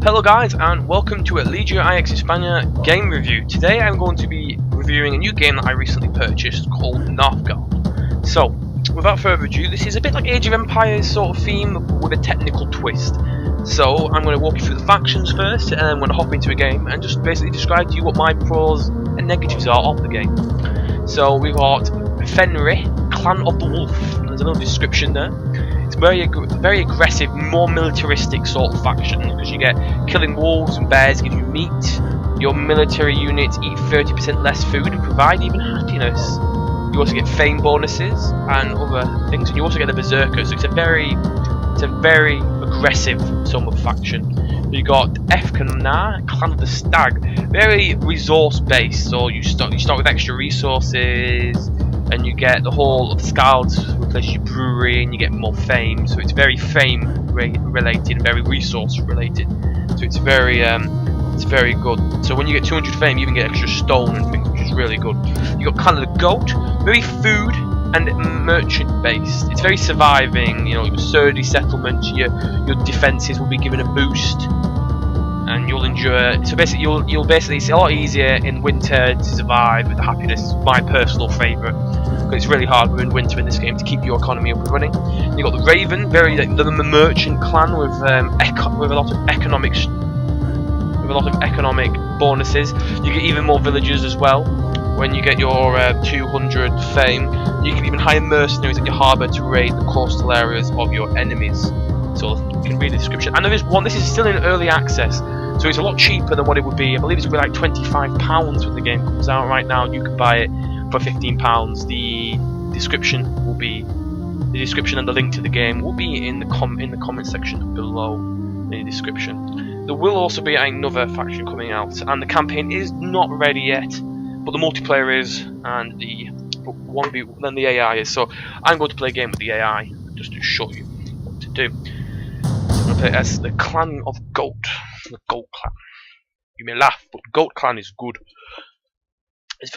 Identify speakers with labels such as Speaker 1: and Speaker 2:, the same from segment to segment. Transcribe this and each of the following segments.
Speaker 1: Hello guys and welcome to a Legio IX España game review. Today I'm going to be reviewing a new game that I recently purchased called Gard. So, without further ado, this is a bit like Age of Empires sort of theme with a technical twist. So I'm going to walk you through the factions first and I'm going to hop into a game and just basically describe to you what my pros and negatives are of the game. So we've got Fenrir, Clan of the Wolf. There's a little description there. It's very aggressive, more militaristic sort of faction because you get killing wolves and bears give you meat. Your military units eat 30% less food and provide even happiness. You also get fame bonuses and other things, and you also get the berserkers. So it's a very aggressive sort of faction. You got Efkanar, Clan of the Stag, very resource based. So you start with extra resources. And you get the whole of Skald replaces your brewery, and you get more fame. So it's very fame related, very resource related. So it's very good. So when you get 200 fame, you even get extra stone and things, which is really good. You got Clan of the Goat, very food and merchant based. It's very surviving. You know, your sturdy settlement, your defenses will be given a boost, and you'll endure. So basically, you'll basically it's a lot easier in winter to survive with happiness. It's my personal favourite. It's really hard in winter in this game to keep your economy up and running. You got the Raven, the merchant clan with a lot of economic bonuses. You get even more villagers as well. When you get your 200 fame, you can even hire mercenaries at your harbour to raid the coastal areas of your enemies. So you can read the description. And there is one. This is still in early access, so it's a lot cheaper than what it would be. I believe it's going to be like £25 when the game comes out. Right now, you can buy it for £15. The description and the link to the game will be in the comment section below in the description. There will also be another faction coming out, and the campaign is not ready yet, but the multiplayer is, and the AI is. So I'm going to play a game with the AI just to show you what to do. I'm going to play as the Clan of Goat, the Goat Clan. You may laugh, but Goat Clan is good.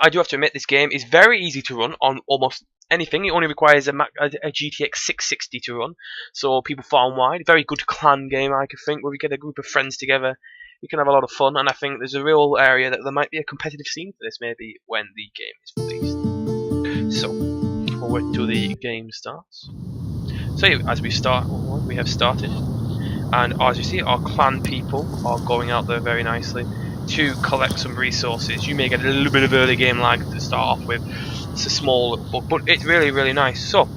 Speaker 1: I do have to admit, this game is very easy to run on almost anything. It only requires a GTX 660 to run, so people far and wide. Very good clan game, I could think, where we get a group of friends together. You can have a lot of fun, and I think there's a real area that there might be a competitive scene for this, maybe when the game is released. So, we'll wait till the game starts. So, as we start, we have started, and as you see, our clan people are going out there very nicely to collect some resources. You may get a little bit of early game lag to start off with. It's a small, but it's really nice. So,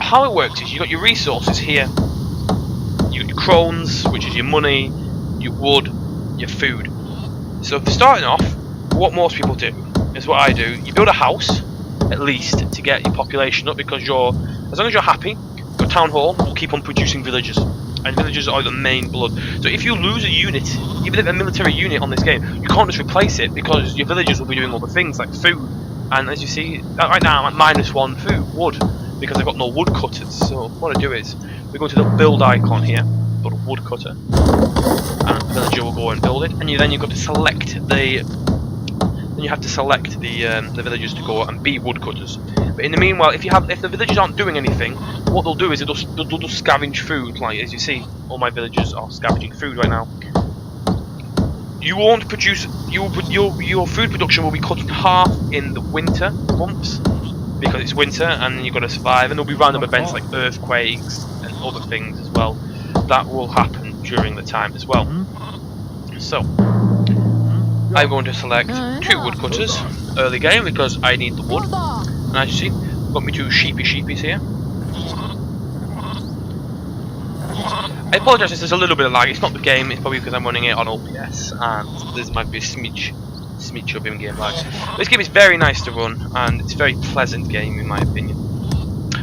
Speaker 1: how it works is you got your resources here. You got your crones, which is your money, your wood, your food. So, for starting off, what most people do is what I do. You build a house, at least, to get your population up, because as long as you're happy, your town hall will keep on producing villagers. And villagers are the main blood. So if you lose a unit, even if a military unit on this game, you can't just replace it because your villagers will be doing other things like food. And as you see, right now I'm at -1 food, wood, because I've got no wood cutters. So what I do is, we go to the build icon here, got a wood cutter, and the villager will go and build it. And then you've got to select the villagers to go and be woodcutters. But in the meanwhile, if the villagers aren't doing anything, what they'll do is they'll just scavenge food. Like as you see, all my villagers are scavenging food right now. You won't produce your food production will be cut in half in the winter months because it's winter and you've got to survive. And there'll be random events like earthquakes and other things as well that will happen during the time as well. So I'm going to select 2 woodcutters early game because I need the wood. And as you see, got me 2 sheepies here. I apologise if there's a little bit of lag. It's not the game, it's probably because I'm running it on OBS and there might be a smidge of in-game lag. This game is very nice to run and it's a very pleasant game in my opinion.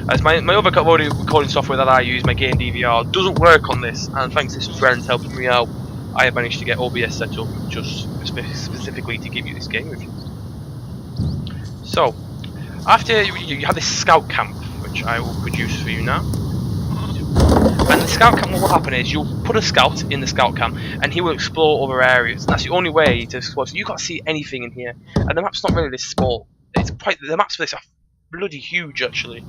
Speaker 1: As my other recording software that I use, my game DVR, doesn't work on this, and thanks to some friends helping me out, I have managed to get OBS set up just specifically to give you this game review. So, after you have this scout camp, which I will produce for you now. And the scout camp, what will happen is you'll put a scout in the scout camp, and he will explore other areas. That's the only way to explore. So you can't see anything in here, and the map's not really this small. The maps for this are bloody huge, actually.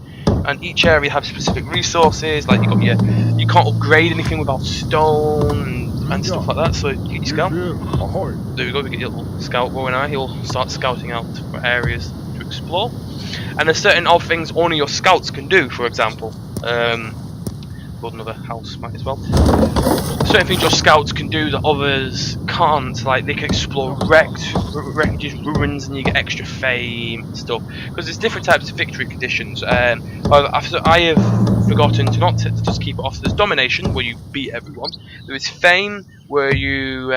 Speaker 1: and each area has specific resources. Like you can't upgrade anything without stone and stuff like that. So you get your scout. There we go. We get your little scout going on. He'll start scouting out for areas to explore. And there's certain odd things only your scouts can do. For example, build another house, might as well. Certain things your scouts can do that others can't, like they can explore wreckages, ruins, and you get extra fame and stuff. Because there's different types of victory conditions. I have forgotten to not just keep it off. There's domination, where you beat everyone. There is fame, where you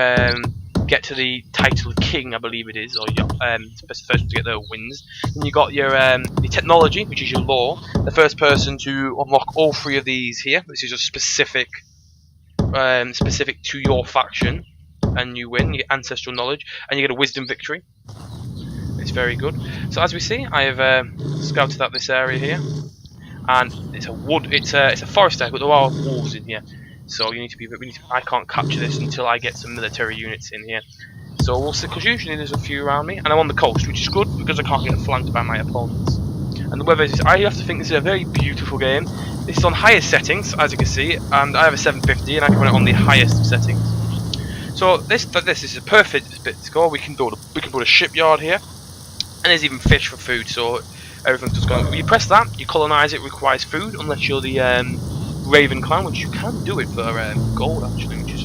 Speaker 1: get to the title of king, I believe it is, or the first person to get there wins. Then you got your technology, which is your law. The first person to unlock all three of these here. This is just specific to your faction, and you win. You get ancestral knowledge, and you get a wisdom victory. It's very good. So as we see, I have scouted out this area here, and it's a forest area, but there are wolves in here. So you need to be. I can't capture this until I get some military units in here. So we'll see, because usually there's a few around me, and I'm on the coast, which is good because I can't get flanked by my opponents. And the weather is. I have to think this is a very beautiful game. This is on highest settings, as you can see, and I have a 750, and I can run it on the highest of settings. So this is a perfect bit to go. We can build a shipyard here, and there's even fish for food. So everything's just going. You press that, you colonize it. Requires food, unless you're the Raven clan, which you can do it for gold actually, which is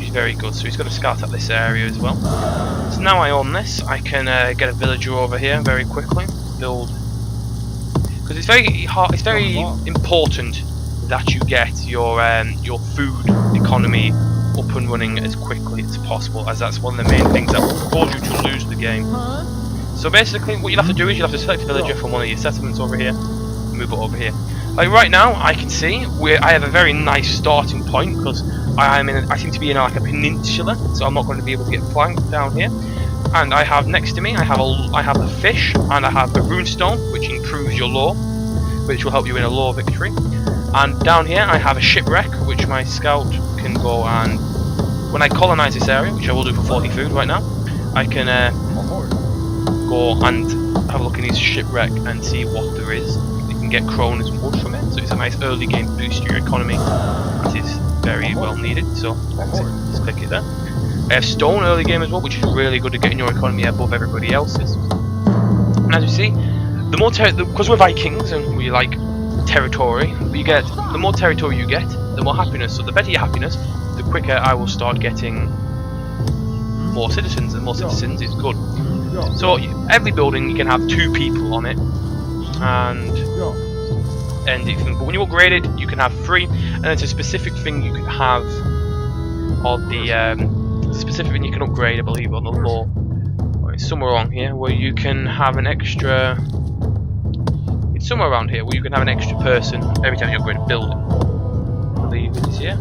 Speaker 1: very good. So he's got to scout out this area as well. So now I own this, I can get a villager over here very quickly. Build, because it's very important that you get your food economy up and running as quickly as possible, as that's one of the main things that will cause you to lose the game. So basically, what you'll have to do is you'll have to select a villager from one of your settlements over here, and move it over here. Like right now, I can see I have a very nice starting point because I seem to be in like a peninsula, so I'm not going to be able to get flanked down here. And I have next to me, I have a fish, and I have a runestone, which improves your law, which will help you in a law victory. And down here, I have a shipwreck, which my scout can go and when I colonize this area, which I will do for 40 food right now, I can go and have a look in his shipwreck and see what there is. Get kronas and wood from it, so it's a nice early game boost to your economy. That is very well needed, so that's it. Just click it there. I have stone early game as well, which is really good at getting your economy above everybody else's. And as you see, the more because we're Vikings and we like territory, the more territory you get, the more happiness. So the better your happiness, the quicker I will start getting more citizens, and more citizens is good. So every building you can have 2 people on it. And but when you upgrade it, you can have 3, and it's a specific thing you can have on the specific thing you can upgrade, I believe, on the law. Or it's somewhere along here where you can have an extra. It's somewhere around here where you can have an extra person every time you upgrade a building. I believe it is here.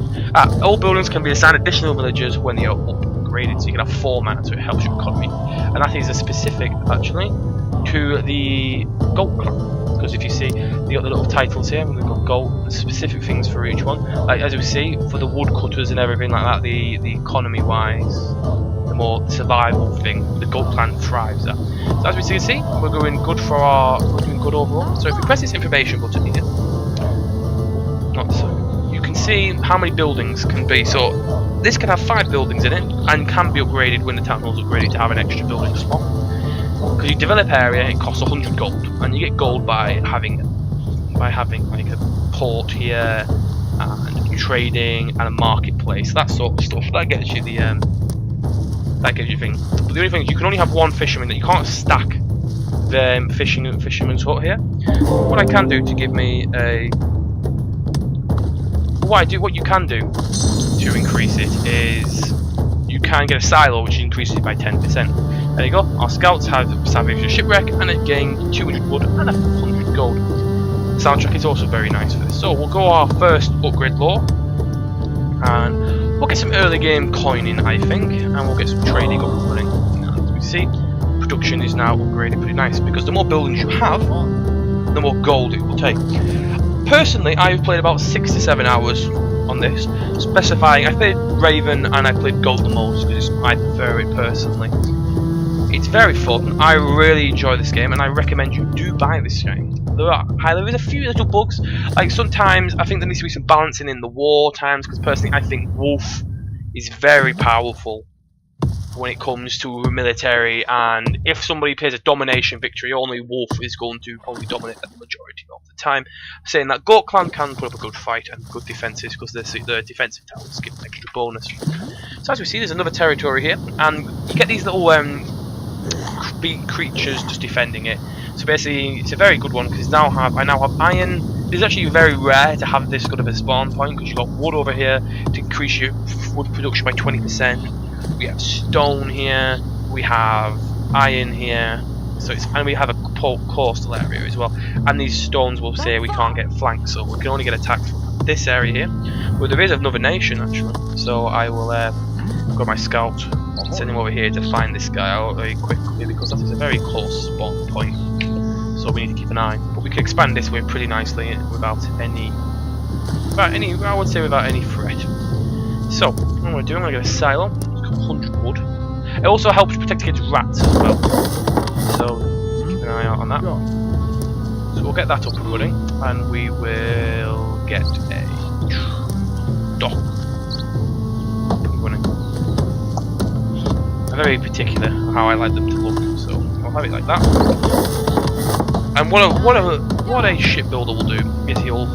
Speaker 1: All buildings can be assigned additional villagers when they are upgraded, so you can have 4 mana, so it helps your economy. And that is a specific, actually, to the gold clan. Because if you see, they got the little titles here, and they've got gold, specific things for each one. Like as we see, for the woodcutters and everything like that, the economy-wise, the more survival thing, the gold clan thrives at. So as we see, we're doing good overall. So if we press this information button here, you can see how many buildings can be. So this can have 5 buildings in it, and can be upgraded when the town hall's upgraded to have an extra building spot. Because you develop area, it costs 100 gold, and you get gold by having like a port here, and trading, and a marketplace, that sort of stuff. That gets you the thing. But the only thing is you can only have 1 fisherman. That you can't stack the fisherman's hut here. What I can do to give me a what you can do to increase it is you can get a silo which increases it by 10%. There you go, our scouts have salvaged a shipwreck and it gained 200 wood and 100 gold. The soundtrack is also very nice for this. So we'll go our first upgrade law, and we'll get some early game coining, I think, and we'll get some trading up and running. And as we see, production is now upgraded pretty nice, because the more buildings you have, the more gold it will take. Personally, I've played about 6 to 7 hours on this, specifying I played Raven and I played Gold the most because I prefer it personally. It's very fun. I really enjoy this game, and I recommend you do buy this game. There is a few little bugs. Like sometimes I think there needs to be some balancing in the war times, because personally I think Wolf is very powerful when it comes to military, and if somebody plays a domination victory, only Wolf is going to probably dominate the majority of the time. Saying that Goat Clan can put up a good fight and good defences, because their defensive towers give an extra bonus. So as we see, there's another territory here, and you get these little big creatures just defending it. So basically, it's a very good one, because I now have iron. It's actually very rare to have this good of a spawn point, because you've got wood over here to increase your wood production by 20%. We have stone here, we have iron here, and we have a coastal area as well. And these stones will say we can't get flanked, so we can only get attacked from this area here. But there is another nation actually, so I will go my scout and send him over here to find this guy out very quickly, because that is a very close spawn point. So we need to keep an eye. But we can expand this way pretty nicely without any threat. So what I'm going to do, I'm going to get a silo. 100 wood. It also helps protect against rats as well, so keep an eye out on that. So we'll get that up and running, and we will get a dock up and running. I'm very particular how I like them to look, so I'll have it like that. And what a shipbuilder will do is he'll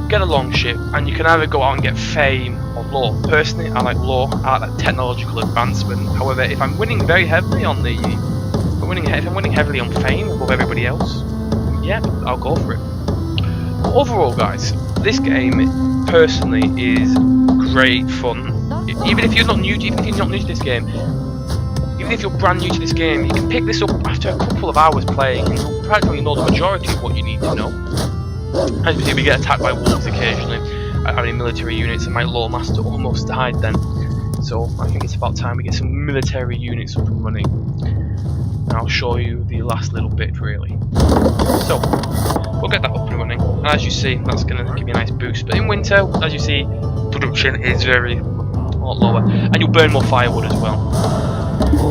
Speaker 1: get a long ship, and you can either go out and get fame or lore. Personally, I like lore. I like that technological advancement. However, if I'm winning very heavily on if I'm winning heavily on fame above everybody else, yeah, I'll go for it. But overall, guys, this game personally is great fun. Even if you're not new to this game, even if you're brand new to this game, you can pick this up after a couple of hours playing, and you'll practically know the majority of what you need to know. As we see, we get attacked by wolves occasionally. I have any military units, and my lore master almost died then. So I think it's about time we get some military units up and running. And I'll show you the last little bit really. So we'll get that up and running. And as you see, that's going to give you a nice boost. But in winter, as you see, production is a lot lower, and you'll burn more firewood as well.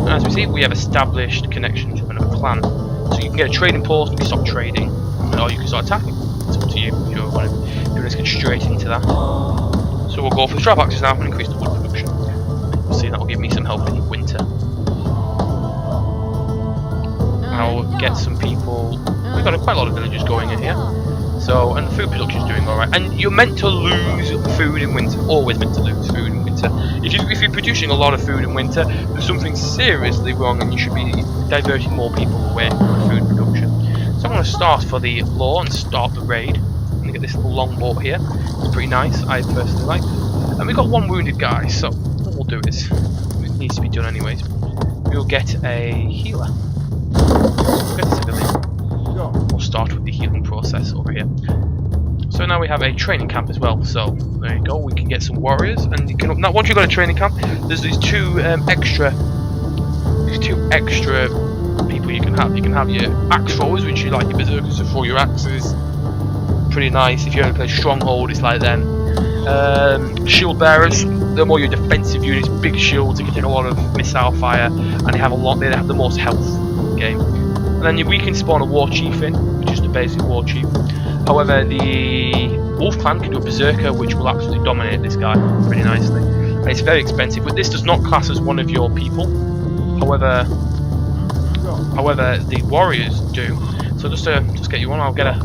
Speaker 1: And as we see, we have established connection to another clan. So you can get a trading post, you can stop trading, or you can start attacking. It's up to you if you want to. Let's get straight into that. So we'll go for the trap axes now and increase the wood production. You'll see that will give me some help in winter. I'll get some people. We've got quite a lot of villagers going in here. So, and the food production is doing alright. And you're meant to lose food in winter. Always meant to lose food in winter. If you're producing a lot of food in winter, there's something seriously wrong, and you should be diverting more people away from food production. So I'm going to start for the law and start the raid. Get this little longboat here. It's pretty nice. I personally like it. And we've got one wounded guy, so what we'll do is, it needs to be done anyways, we'll get a healer. We'll get a civilian. We'll start with the healing process over here. So now we have a training camp as well. So there you go. We can get some warriors, and you can now once you've got a training camp, there's these two extra people you can have. You can have your axe throwers, which you like your berserkers to throw your axes. Pretty nice. If you ever play Stronghold, it's like them. Shield bearers, they're more your defensive units, big shields, they can take a lot of missile fire, and they have the most health in the game. And then we can spawn a war chief in, which is the basic war chief. However, the wolf clan can do a berserker, which will absolutely dominate this guy pretty nicely. And it's very expensive, but this does not class as one of your people. However, the warriors do. So just get you one, I've got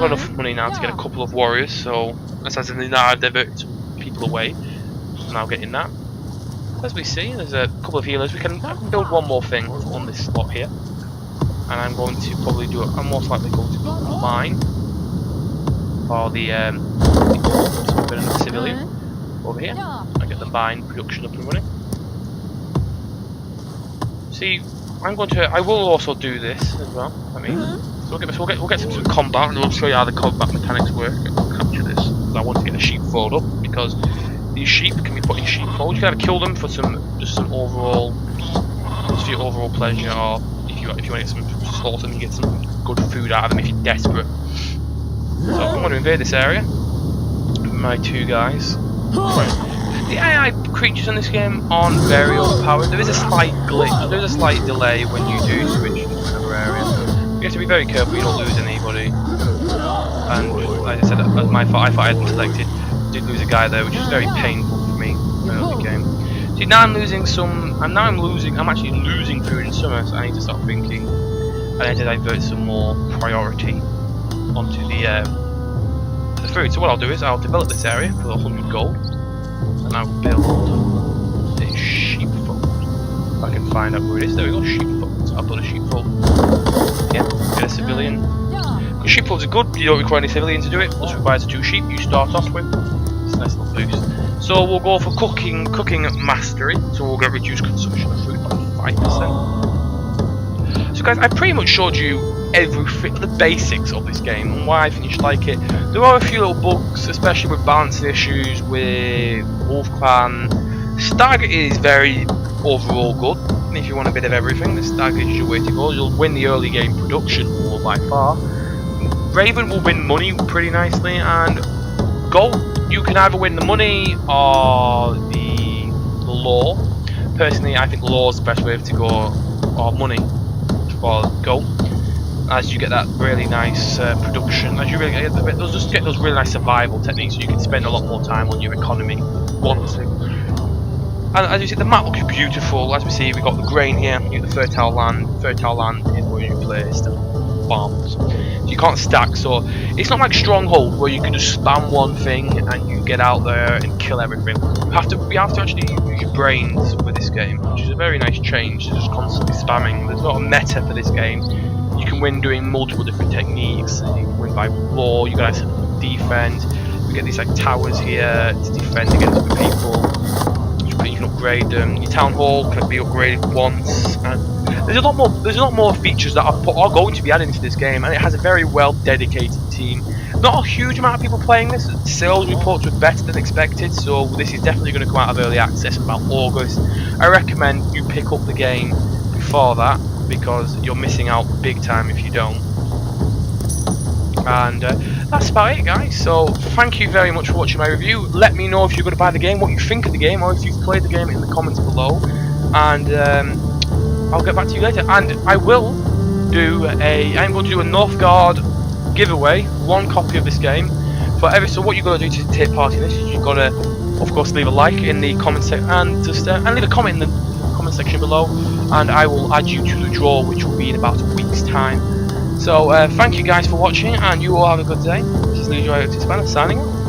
Speaker 1: enough money now to get a couple of warriors, so that's as in now I've diverted some people away. So now getting that. As we see, there's a couple of healers. I can build one more thing on this slot here, and I'm going to probably do it. I'm most likely going to build a mine for the so I've got another civilian over here. I get the mine production up and running. See, I will also do this as well. So we'll get some combat, and we'll show you how the combat mechanics work, and we'll capture this. I want to get a sheepfold up, because these sheep can be put in sheepfold. You can either kill them for for your overall pleasure, or if you want to get some slaughter them, you get some good food out of them if you're desperate. So I'm going to invade this area with my two guys. The AI creatures in this game aren't very overpowered. There is a slight glitch, there's a slight delay when you do switch to another area. have to be very careful you don't lose anybody. And like I said, as my fault, I thought I had been selected. Did lose a guy there, which is very painful for me early game. See, now I'm losing some. I'm actually losing food in summer, so I need to start thinking. I need to divert some more priority onto the food. So what I'll do is I'll develop this area for 100 gold, and I'll build a sheepfold. If I can find out where it is. There we go, sheepfold. I'll build a sheepfold. Yeah, get a civilian. Because sheepfolds are good. You don't require any civilian to do it. Plus requires 2 sheep you start off with. It's a nice little boost. So we'll go for cooking mastery. So we'll get reduced consumption of food by 5%. So guys, I pretty much showed you the basics of this game and why I finished like it. There are a few little bugs, especially with balancing issues with Wolf Clan. Stag is very overall good. And if you want a bit of everything, the Stag is your way to go. You'll win the early game production war by far. Raven will win money pretty nicely, and Gold, you can either win the money or the law. Personally, I think law is the best way to go, or money for Gold, as you get that really nice production. As you really get those really nice survival techniques, so you can spend a lot more time on your economy. And as you see, the map looks beautiful. As we see, we've got the grain here, you get the fertile land. Fertile land is where you place farms. So you can't stack, so it's not like Stronghold where you can just spam one thing and you get out there and kill everything. We have to actually use your brains with this game, which is a very nice change to just constantly spamming. There's not a meta for this game. You can win doing multiple different techniques. You can win by law, you guys defend. We get these like towers here to defend against other people. You can upgrade them. Your town hall can be upgraded once, and there's a lot more features that are going to be added into this game, and it has a very well dedicated team. Not a huge amount of people playing this. Sales reports were better than expected, so this is definitely going to come out of early access in about August. I recommend you pick up the game before that, because you're missing out big time if you don't. And that's about it, guys. So thank you very much for watching my review. Let me know if you're going to buy the game, what you think of the game, or if you've played the game in the comments below, and I'll get back to you later. And I'm going to do a North Gard giveaway, 1 copy of this game for so what you've got to do to take part in this is you've got to, of course, leave a like in the comment section and leave a comment in the comment section below, and I will add you to the draw, which will be in about a week's time. So thank you guys for watching, and you all have a good day. This is Leisure signing off.